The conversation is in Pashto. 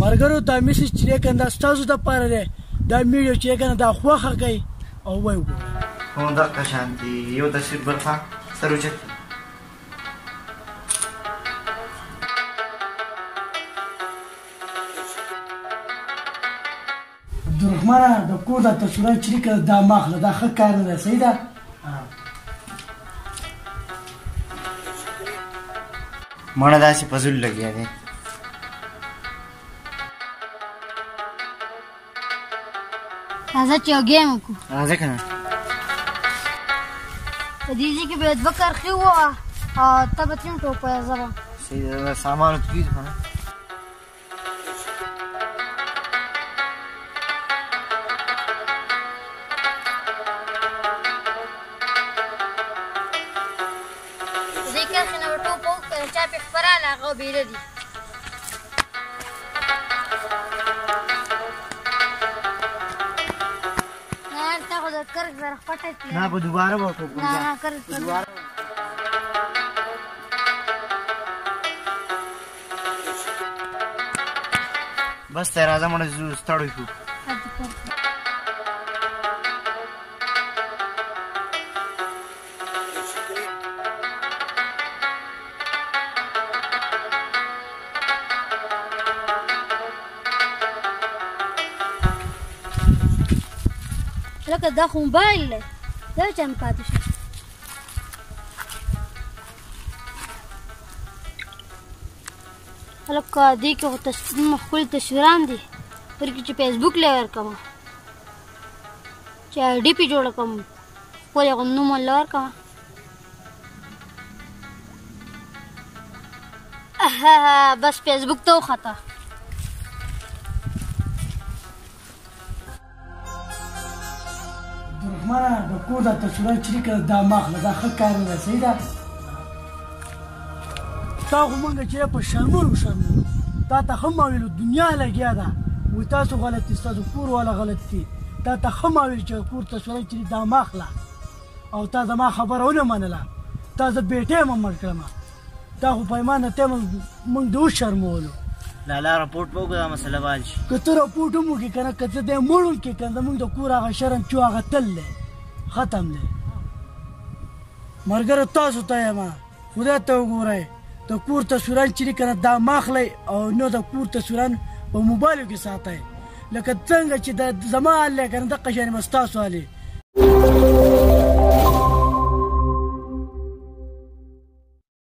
ملګرو دا میسج چې دی که نه دا ستاسو دپاره دی دا ویډیو چې دی که نه دا خوښه کړئ او ویې وګورئ هو دقه شانتي یو تصویر بل خوا سر اوچت عبدالرحمنه د کور دا تصویران چې دی که دا مه اخله دا ښه کار نه دی صحیح ده مړه داسې په زړه لګیا دی راځه چې یو ګیم وکړو راځه که نه په دې ځای کې به 2 کرښې ووهه او ته به 3 ټوپه زه به صحیح ده سامان ورته کېږدو که نه په دې کرښې نه به ټوپه وکړه چا پې خپراله هغه بیره دي کرک سره پټه کړه نه به دوباره به وکړو نه کرک دوباره بس ته راځه مړه ستړی شو لکه دا خو موبایل دی دا چا مې پاتې شو لکه دې کې خو ښکلي تصویران دي پر کې چې فیسبوک له ورکړم چې آی ډي پې جوړه کړم خپل یې نوم له ورکړم بس فیسبوک ته وخته عبدالرحمنه د کور دا تصویران چې دی که دا مه اخله دا ښه کار نه دی صحیح ده تا خو مونږ چې دی په شرمولو تا ته ښه ما ویلو دنیا لګیا ده وایي تاسو غلط دي ستاسو کور والا غلط دي تا ته ښه ما ویل چې کور تصویران چې دي دا مه اخله او تا زما خبره ونه منله تا زه بېټی یم مړ کړم تا خو پیمانه ته مونږ د وشرمولو لالا رپورټ به وکړو دا مسله به حل شي که ته راپورټ هم وکړې که نه که څه دی مړ هم کړې که نه زمونږ د کور هغه شرم چې هغه تل دی ختم دی ملګرو تاسو ته یم خدای ته وګورئ د کور تصویران چې دي که نه دا مه اخلئ او نو د کور تصویران په موبایلو کې ساتئ لکه څنګه چې زما حال دی که نه دقه شانې به ستاسو حال